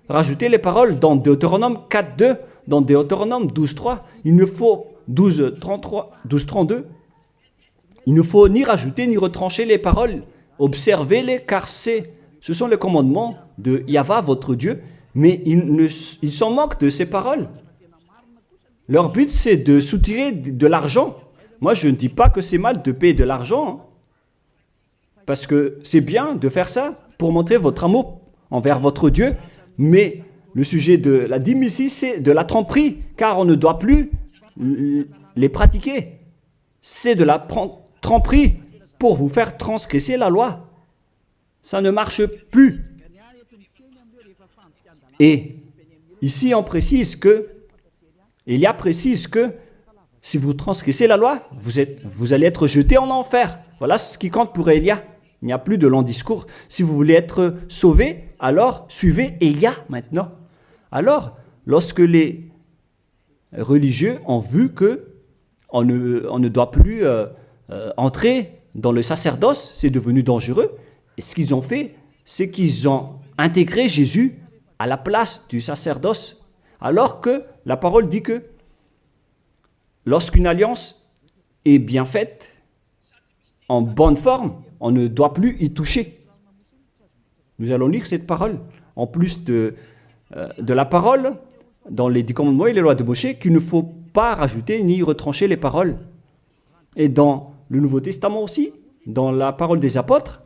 Speaker 1: rajouter les paroles dans Deutéronome 4.2, dans Deutéronome 12.3, il ne faut 12.32, il ne faut ni rajouter ni retrancher les paroles. Observez-les car ce sont les commandements de Yahva, votre Dieu, mais ils s'en moquent de ces paroles. Leur but, c'est de soutirer de l'argent. Moi, je ne dis pas que c'est mal de payer de l'argent, parce que c'est bien de faire ça pour montrer votre amour envers votre Dieu, mais le sujet de la dîme ici, c'est de la tromperie, car on ne doit plus les pratiquer. C'est de la tromperie pour vous faire transgresser la loi. Ça ne marche plus. Et ici, on précise que, si vous transgressez la loi, vous allez être jeté en enfer. Voilà ce qui compte pour Élia. Il n'y a plus de long discours. Si vous voulez être sauvé, alors suivez Élia maintenant. Alors, lorsque les religieux ont vu qu'on ne doit plus entrer dans le sacerdoce, c'est devenu dangereux. Et ce qu'ils ont fait, c'est qu'ils ont intégré Jésus à la place du sacerdoce. Alors que la parole dit que lorsqu'une alliance est bien faite, en bonne forme, on ne doit plus y toucher. Nous allons lire cette parole. En plus de la parole, dans les 10 commandements et les lois de Moïse, qu'il ne faut pas rajouter ni retrancher les paroles. Et dans le Nouveau Testament aussi, dans la parole des apôtres,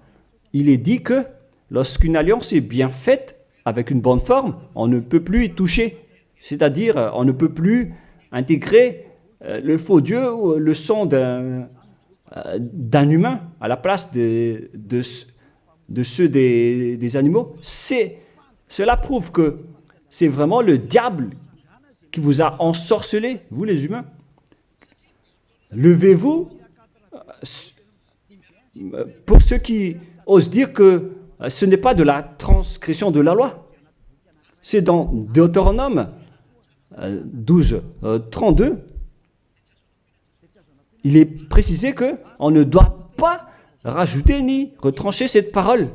Speaker 1: il est dit que lorsqu'une alliance est bien faite, avec une bonne forme, on ne peut plus y toucher. C'est-à-dire, on ne peut plus intégrer le faux Dieu ou le sang d'un humain à la place de ceux des animaux. Cela prouve que c'est vraiment le diable qui vous a ensorcelé, vous les humains. Levez-vous. Pour ceux qui osent dire que ce n'est pas de la transgression de la loi. C'est dans Deutéronome 12, 32. Il est précisé qu'on ne doit pas rajouter ni retrancher cette parole.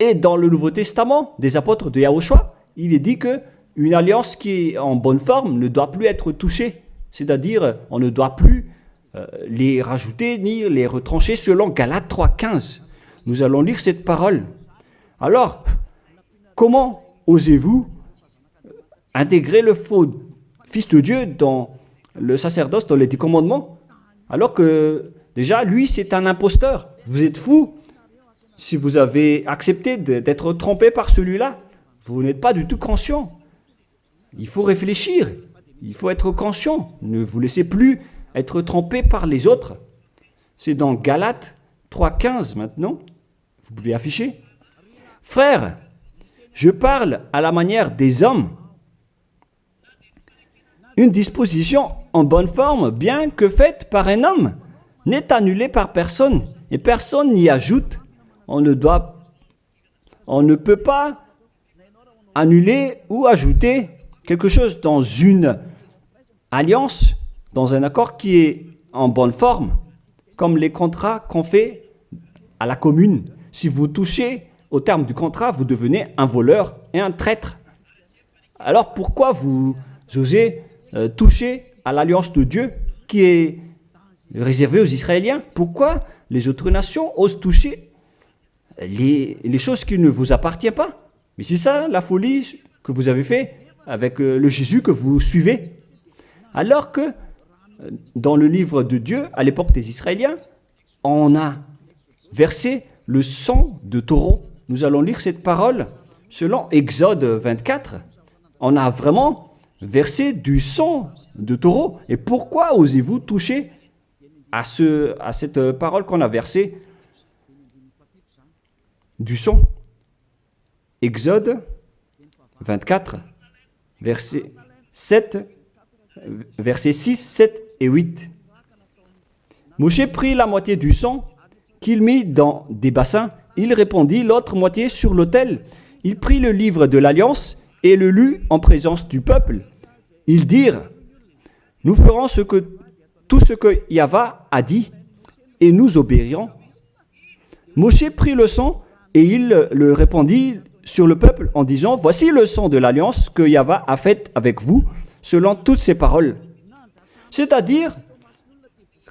Speaker 1: Et dans le Nouveau Testament des apôtres de Yahushua, il est dit qu'une alliance qui est en bonne forme ne doit plus être touchée. C'est-à-dire, on ne doit plus les rajouter ni les retrancher selon Galates 3.15. Nous allons lire cette parole. Alors, comment osez-vous intégrer le faux Fils de Dieu dans le sacerdoce, dans les 10 commandements, alors que déjà, lui, c'est un imposteur. Vous êtes fou. Si vous avez accepté d'être trompé par celui-là, vous n'êtes pas du tout conscient. Il faut réfléchir. il faut être conscient. Ne vous laissez plus être trompé par les autres. C'est dans Galates 3,15 maintenant. Vous pouvez afficher. Frères, je parle à la manière des hommes. Une disposition en bonne forme, bien que faite par un homme, n'est annulée par personne et personne n'y ajoute. On ne peut pas annuler ou ajouter quelque chose dans une alliance, dans un accord qui est en bonne forme, comme les contrats qu'on fait à la commune. Si vous touchez au terme du contrat, vous devenez un voleur et un traître. Alors pourquoi vous osez toucher à l'alliance de Dieu qui est réservée aux Israéliens? Pourquoi les autres nations osent toucher les choses qui ne vous appartiennent pas? Mais c'est ça la folie que vous avez fait avec le Jésus que vous suivez. Alors que dans le livre de Dieu, à l'époque des Israéliens, on a versé le sang de taureau. Nous allons lire cette parole selon Exode 24. On a vraiment versé du sang de taureau. Et pourquoi osez-vous toucher à cette parole qu'on a versée du sang? Exode 24, versets 6, 7 et 8. Moshe prit la moitié du sang qu'il mit dans des bassins. Il répandit l'autre moitié sur l'autel. Il prit le livre de l'Alliance et le lut en présence du peuple. Ils dirent, « Nous ferons tout ce que Yahva a dit, et nous obéirons. » Moshe prit le sang et il le répandit sur le peuple en disant, « Voici le sang de l'Alliance que Yahva a faite avec vous, selon toutes ces paroles. » C'est-à-dire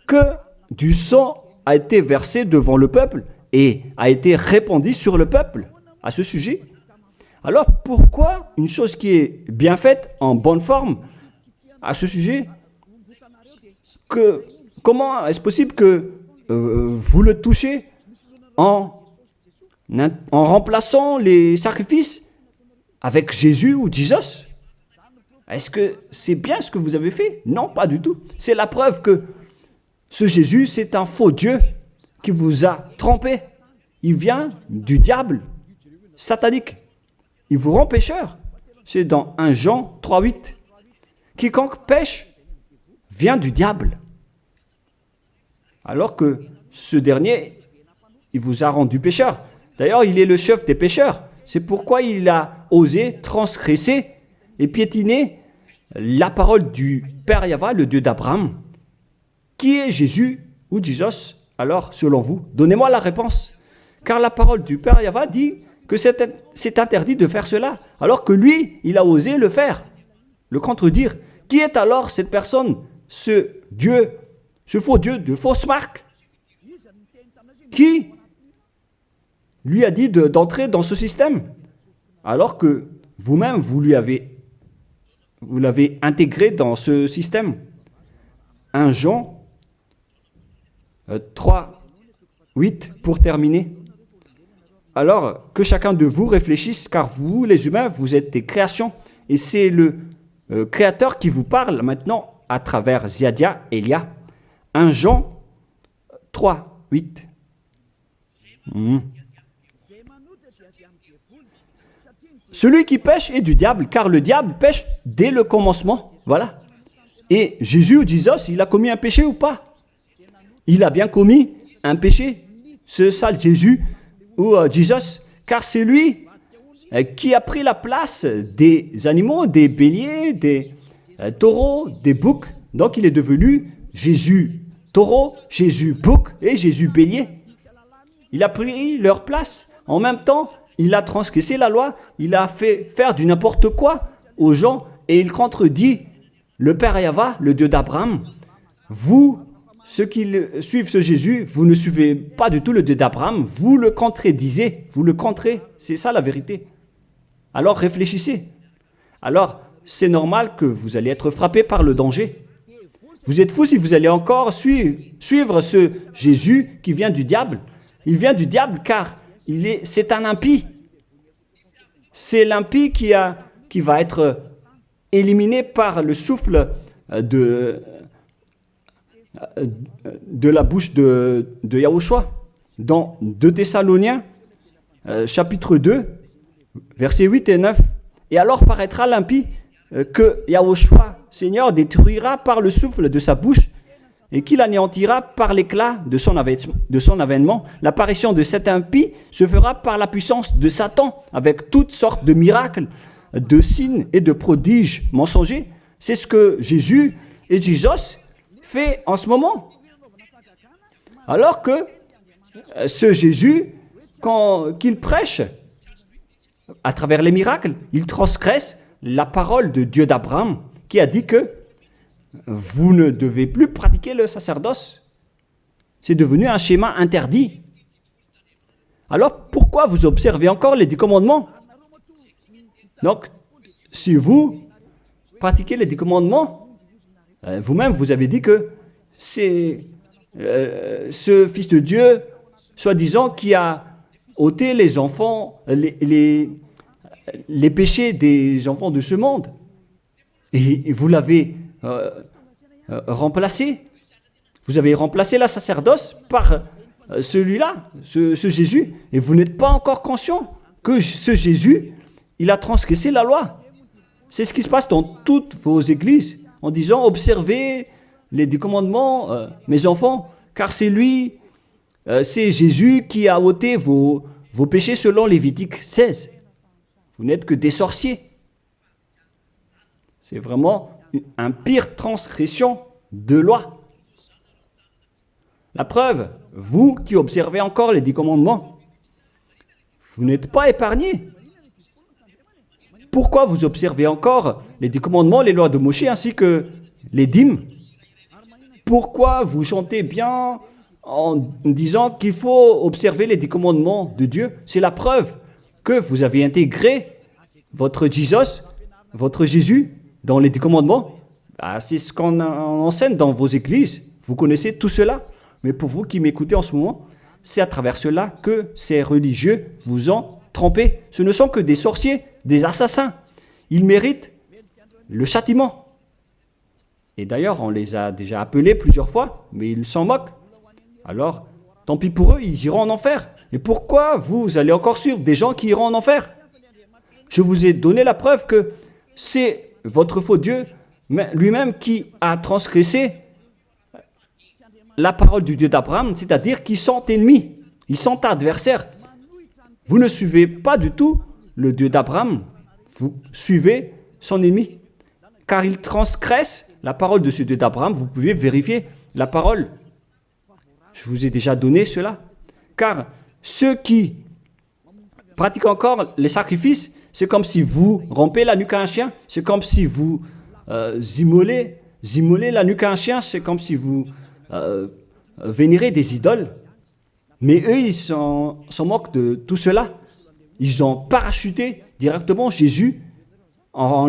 Speaker 1: que du sang a été versé devant le peuple et a été répandu sur le peuple à ce sujet. Alors pourquoi une chose qui est bien faite, en bonne forme, à ce sujet, comment est-ce possible que vous le touchez en remplaçant les sacrifices avec Jésus ou Jesus? Est-ce que c'est bien ce que vous avez fait? Non, pas du tout. C'est la preuve que ce Jésus, c'est un faux Dieu qui vous a trompé. Il vient du diable satanique. Il vous rend pécheur. C'est dans 1 Jean 3,8. Quiconque pêche vient du diable. Alors que ce dernier, il vous a rendu pécheur. D'ailleurs, il est le chef des pécheurs. C'est pourquoi il a osé transgresser et piétiner la parole du Père Yahva, le Dieu d'Abraham. Qui est Jésus ou Jesus? Alors, selon vous, donnez-moi la réponse. Car la parole du Père Yahva dit que c'est interdit de faire cela, alors que lui, il a osé le faire, le contredire. Qui est alors cette personne, ce Dieu, ce faux Dieu de fausse marque, qui lui a dit d'entrer dans ce système, alors que vous-même, vous l'avez intégré dans ce système. 1 Jean 3, 8, pour terminer. Alors, que chacun de vous réfléchisse, car vous, les humains, vous êtes des créations, et c'est le Créateur qui vous parle maintenant à travers Ziadia Elia. 1 Jean 3, 8. Celui qui pêche est du diable, car le diable pêche dès le commencement. Voilà. Et Jésus ou Jesus, il a commis un péché ou pas? Il a bien commis un péché, ce sale Jésus ou Jesus, car c'est lui qui a pris la place des animaux, des béliers, des taureaux, des boucs. Donc il est devenu Jésus taureau, Jésus bouc et Jésus bélier. Il a pris leur place. En même temps, il a transgressé la loi, il a fait faire du n'importe quoi aux gens et il contredit le Père Yahva, le Dieu d'Abraham. Vous, ceux qui suivent ce Jésus, vous ne suivez pas du tout le Dieu d'Abraham, vous le contredisez, vous le contrez, c'est ça la vérité. Alors réfléchissez. Alors, c'est normal que vous allez être frappé par le danger. Vous êtes fous si vous allez encore suivre ce Jésus qui vient du diable. Il vient du diable car c'est un impie. C'est l'impie qui va être éliminés par le souffle de la bouche de Yahushua. Dans 2 Thessaloniens, chapitre 2, versets 8 et 9. Et alors paraîtra l'impie que Yahushua, Seigneur, détruira par le souffle de sa bouche et qu'il anéantira par l'éclat de son avènement. L'apparition de cet impie se fera par la puissance de Satan, avec toutes sortes de miracles, de signes et de prodiges mensongers. C'est ce que Jésus et Jesus fait en ce moment. Alors que ce Jésus, qu'il prêche à travers les miracles, il transgresse la parole de Dieu d'Abraham, qui a dit que vous ne devez plus pratiquer le sacerdoce. C'est devenu un schéma interdit. Alors, pourquoi vous observez encore les 10 commandements? Donc, si vous pratiquez les 10 commandements, vous-même, vous avez dit que c'est ce Fils de Dieu, soi-disant, qui a ôté les enfants, les péchés des enfants de ce monde. Et vous l'avez remplacé. Vous avez remplacé la sacerdoce par celui-là, ce Jésus. Et vous n'êtes pas encore conscient que ce Jésus, il a transgressé la loi. C'est ce qui se passe dans toutes vos églises, en disant, observez les 10 commandements, mes enfants, car c'est lui, c'est Jésus qui a ôté vos péchés selon Lévitique 16. Vous n'êtes que des sorciers. C'est vraiment une pire transgression de loi. La preuve, vous qui observez encore les 10 commandements, vous n'êtes pas épargnés. Pourquoi vous observez encore les 10 commandements, les lois de Moïse ainsi que les dîmes? Pourquoi vous chantez bien en disant qu'il faut observer les 10 commandements de Dieu? C'est la preuve que vous avez intégré votre Jesus, votre Jésus, dans les 10 commandements. C'est ce qu'on enseigne dans vos églises. Vous connaissez tout cela. Mais pour vous qui m'écoutez en ce moment, c'est à travers cela que ces religieux vous ont trompé. Ce ne sont que des sorciers, des assassins. Ils méritent le châtiment. Et d'ailleurs, on les a déjà appelés plusieurs fois, mais ils s'en moquent. Alors, tant pis pour eux, ils iront en enfer. Et pourquoi vous allez encore suivre des gens qui iront en enfer? Je vous ai donné la preuve que c'est votre faux Dieu lui-même qui a transgressé la parole du Dieu d'Abraham, c'est-à-dire qu'ils sont ennemis, ils sont adversaires. Vous ne suivez pas du tout le Dieu d'Abraham, vous suivez son ennemi, car il transgresse la parole de ce Dieu d'Abraham. Vous pouvez vérifier la parole. Je vous ai déjà donné cela. Car ceux qui pratiquent encore les sacrifices, c'est comme si vous rompez la nuque à un chien, c'est comme si vous immolez la nuque à un chien, c'est comme si vous vénérez des idoles. Mais eux, ils s'en moquent de tout cela. Ils ont parachuté directement Jésus en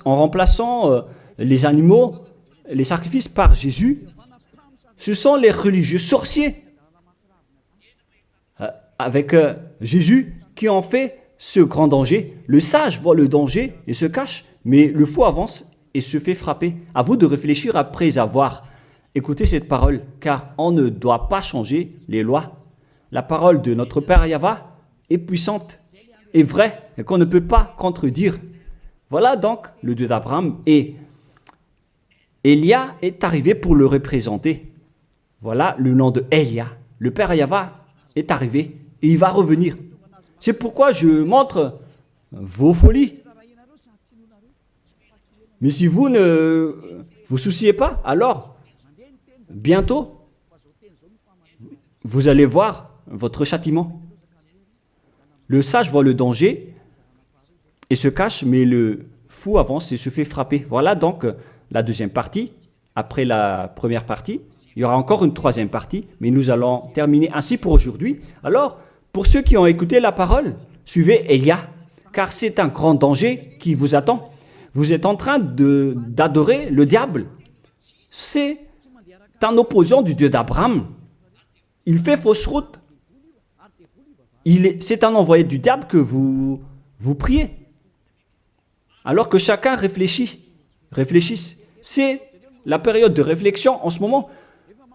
Speaker 1: remplaçant les animaux, les sacrifices par Jésus. Ce sont les religieux sorciers avec Jésus qui ont fait ce grand danger. Le sage voit le danger et se cache, mais le fou avance et se fait frapper. À vous de réfléchir après avoir écouté cette parole, car on ne doit pas changer les lois. La parole de notre Père Yahva est puissante et vraie et qu'on ne peut pas contredire. Voilà donc le Dieu d'Abraham, et Élia est arrivé pour le représenter. Voilà le nom de Élia. Le Père Yahva est arrivé et il va revenir. C'est pourquoi je montre vos folies. Mais si vous ne vous souciez pas, alors bientôt vous allez voir votre châtiment. Le sage voit le danger et se cache, mais le fou avance et se fait frapper. Voilà donc la deuxième partie. Après la première partie, il y aura encore une troisième partie, mais nous allons terminer ainsi pour aujourd'hui. Alors, pour ceux qui ont écouté la parole, suivez Élia, car c'est un grand danger qui vous attend. Vous êtes en train d'adorer le diable. C'est un opposant du Dieu d'Abraham. Il fait fausse route. C'est un envoyé du diable que vous priez. Alors que chacun réfléchisse. C'est la période de réflexion en ce moment.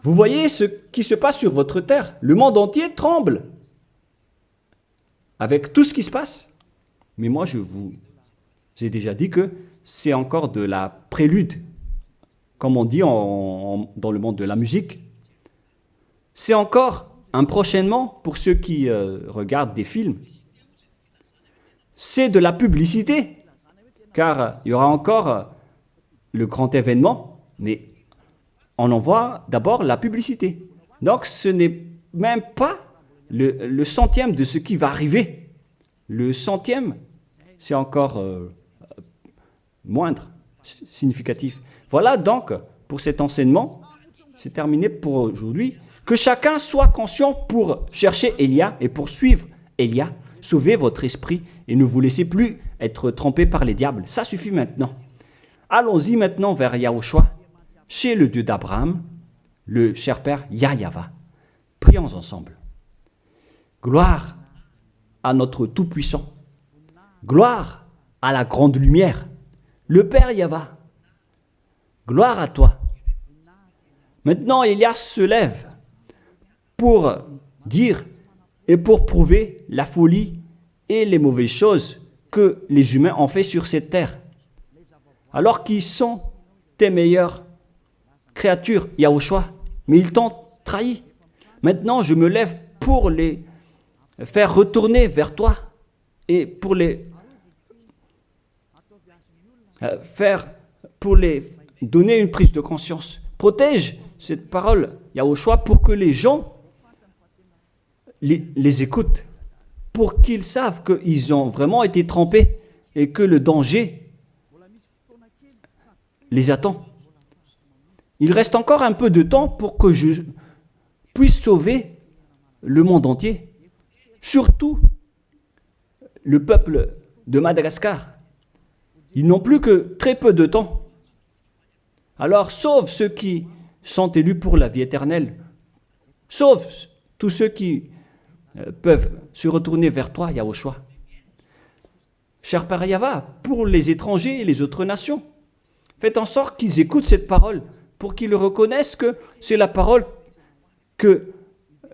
Speaker 1: Vous voyez ce qui se passe sur votre terre. Le monde entier tremble avec tout ce qui se passe. Mais moi, je vous ai déjà dit que c'est encore de la prélude, comme on dit dans le monde de la musique. C'est encore un prochainement pour ceux qui regardent des films. C'est de la publicité, car il y aura encore le grand événement, mais on en voit d'abord la publicité. Donc ce n'est même pas le centième de ce qui va arriver. Le centième, c'est encore moindre, significatif. Voilà donc pour cet enseignement, c'est terminé pour aujourd'hui. Que chacun soit conscient pour chercher Élia et pour suivre Élia. Sauvez votre esprit et ne vous laissez plus être trompé par les diables. Ça suffit maintenant. Allons-y maintenant vers Yahushua, chez le Dieu d'Abraham, le cher Père Yahweh. Prions ensemble. Gloire à notre Tout-Puissant. Gloire à la grande lumière, le Père Yahweh. Gloire à toi. Maintenant, Élia se lève pour dire et pour prouver la folie et les mauvaises choses que les humains ont fait sur cette terre. Alors qu'ils sont tes meilleures créatures, Yahushua, mais ils t'ont trahi. Maintenant, je me lève pour les faire retourner vers toi et pour les donner une prise de conscience. Protège cette parole, Yahushua, pour que les gens les écoutent, pour qu'ils savent qu'ils ont vraiment été trompés et que le danger les attend. Il reste encore un peu de temps pour que je puisse sauver le monde entier, surtout le peuple de Madagascar. Ils n'ont plus que très peu de temps. Alors sauve ceux qui sont élus pour la vie éternelle. Sauve tous ceux qui peuvent se retourner vers toi, Yahushua. Cher Père Yahweh, pour les étrangers et les autres nations, faites en sorte qu'ils écoutent cette parole, pour qu'ils reconnaissent que c'est la parole que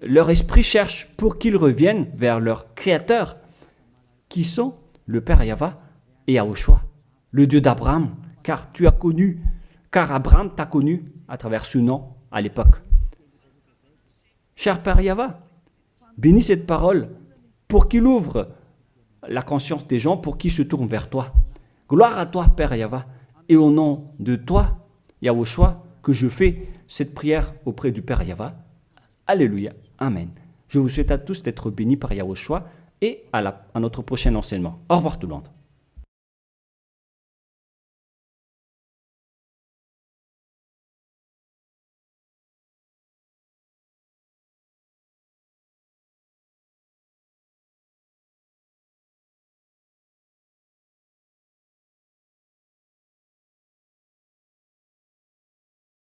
Speaker 1: leur esprit cherche, pour qu'ils reviennent vers leur Créateur, qui sont le Père Yahweh et Yahushua, le Dieu d'Abraham, car Abraham t'a connu à travers ce nom à l'époque. Cher Père Yahweh, bénis cette parole pour qu'il ouvre la conscience des gens, pour qu'ils se tournent vers toi. Gloire à toi, Père Yahweh, et au nom de toi, Yahushua, que je fais cette prière auprès du Père Yahweh. Alléluia. Amen. Je vous souhaite à tous d'être bénis par Yahushua et à notre prochain enseignement. Au revoir tout le monde.